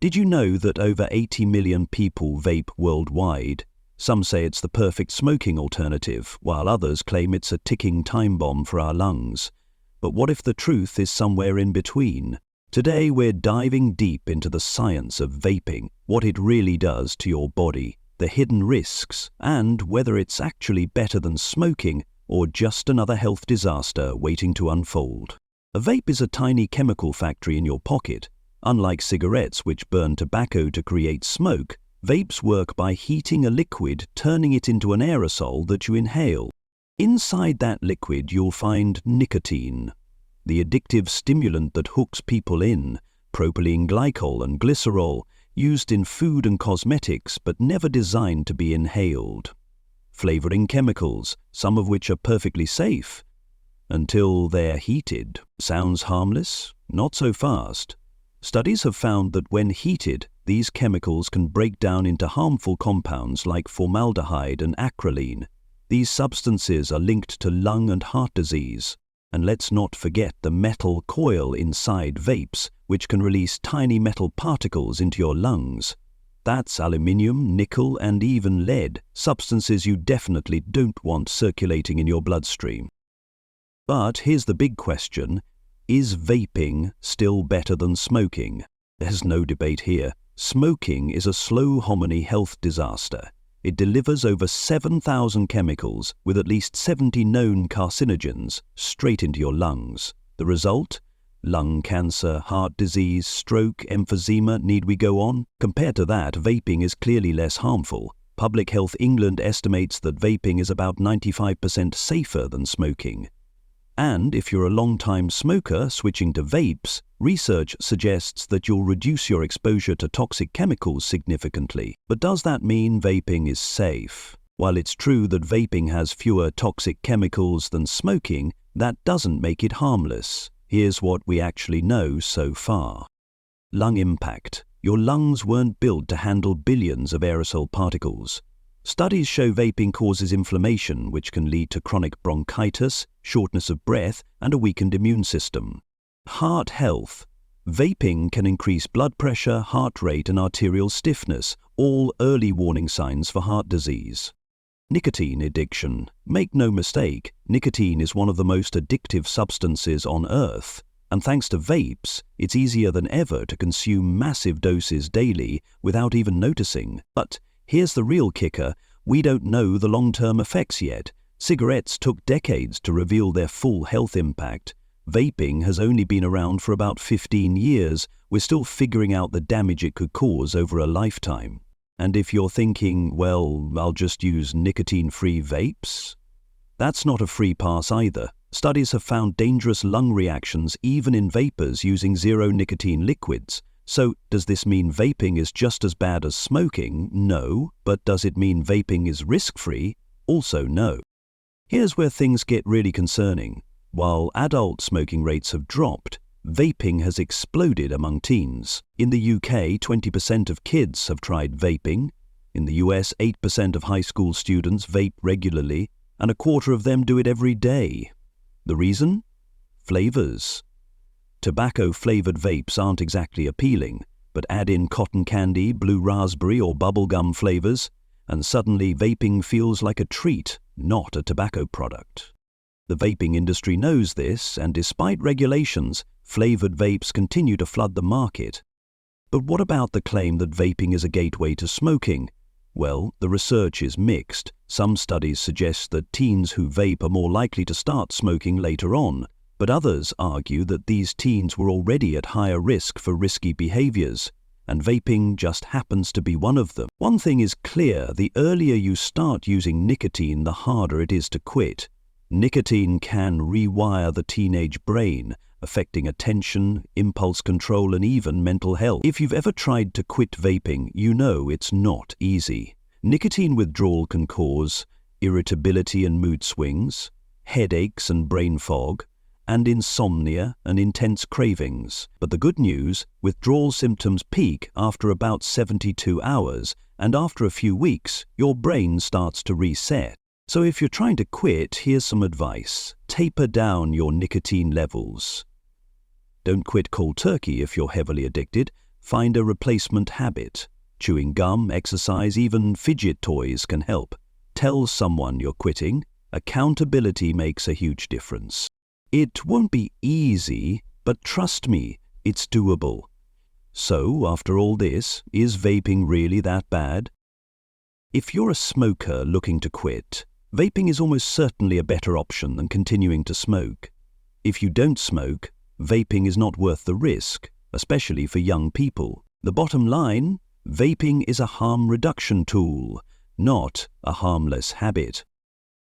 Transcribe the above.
Did you know that over 80 million people vape worldwide? Some say it's the perfect smoking alternative, while others claim it's a ticking time bomb for our lungs. But what if the truth is somewhere in between? Today we're diving deep into the science of vaping, what it really does to your body, the hidden risks, and whether it's actually better than smoking or just another health disaster waiting to unfold. A vape is a tiny chemical factory in your pocket. Unlike cigarettes which burn tobacco to create smoke, vapes work by heating a liquid, turning it into an aerosol that you inhale. Inside that liquid you'll find nicotine, the addictive stimulant that hooks people in, propylene glycol and glycerol, used in food and cosmetics but never designed to be inhaled. Flavoring chemicals, some of which are perfectly safe, until they're heated. Sounds harmless? Not so fast. Studies have found that when heated, these chemicals can break down into harmful compounds like formaldehyde and acrolein. These substances are linked to lung and heart disease. And let's not forget the metal coil inside vapes, which can release tiny metal particles into your lungs. That's aluminium, nickel, and even lead, substances you definitely don't want circulating in your bloodstream. But here's the big question. Is vaping still better than smoking? There's no debate here. Smoking is a slow hominy health disaster. It delivers over 7,000 chemicals with at least 70 known carcinogens straight into your lungs. The result? Lung cancer, heart disease, stroke, emphysema, need we go on? Compared to that, vaping is clearly less harmful. Public Health England estimates that vaping is about 95% safer than smoking. And if you're a long-time smoker switching to vapes, research suggests that you'll reduce your exposure to toxic chemicals significantly. But does that mean vaping is safe? While it's true that vaping has fewer toxic chemicals than smoking, that doesn't make it harmless. Here's what we actually know so far. Lung impact. Your lungs weren't built to handle billions of aerosol particles. Studies show vaping causes inflammation, which can lead to chronic bronchitis, shortness of breath, and a weakened immune system. Heart health. Vaping can increase blood pressure, heart rate, and arterial stiffness, all early warning signs for heart disease. Nicotine addiction. Make no mistake, nicotine is one of the most addictive substances on Earth. And thanks to vapes, it's easier than ever to consume massive doses daily without even noticing. But here's the real kicker, we don't know the long-term effects yet. Cigarettes took decades to reveal their full health impact. Vaping has only been around for about 15 years. We're still figuring out the damage it could cause over a lifetime. And if you're thinking, well, I'll just use nicotine-free vapes? That's not a free pass either. Studies have found dangerous lung reactions even in vapors using zero nicotine liquids. So, does this mean vaping is just as bad as smoking? No. But does it mean vaping is risk-free? Also no. Here's where things get really concerning. While adult smoking rates have dropped, vaping has exploded among teens. In the UK, 20% of kids have tried vaping. In the US, 8% of high school students vape regularly, and a quarter of them do it every day. The reason? Flavors. Tobacco-flavored vapes aren't exactly appealing, but add in cotton candy, blue raspberry, or bubblegum flavors, and suddenly vaping feels like a treat, not a tobacco product. The vaping industry knows this, and despite regulations, flavored vapes continue to flood the market. But what about the claim that vaping is a gateway to smoking? Well, the research is mixed. Some studies suggest that teens who vape are more likely to start smoking later on, but others argue that these teens were already at higher risk for risky behaviors, and vaping just happens to be one of them. One thing is clear, the earlier you start using nicotine, the harder it is to quit. Nicotine can rewire the teenage brain, affecting attention, impulse control, and even mental health. If you've ever tried to quit vaping, you know it's not easy. Nicotine withdrawal can cause irritability and mood swings, headaches and brain fog, and insomnia and intense cravings. But the good news, withdrawal symptoms peak after about 72 hours, and after a few weeks, your brain starts to reset. So if you're trying to quit, here's some advice. Taper down your nicotine levels. Don't quit cold turkey if you're heavily addicted, Find a replacement habit. Chewing gum, exercise, even fidget toys can help. Tell someone you're quitting. Accountability makes a huge difference. It won't be easy, but trust me, it's doable. So, after all this, is vaping really that bad? If you're a smoker looking to quit, vaping is almost certainly a better option than continuing to smoke. If you don't smoke, vaping is not worth the risk, especially for young people. The bottom line, vaping is a harm reduction tool, not a harmless habit.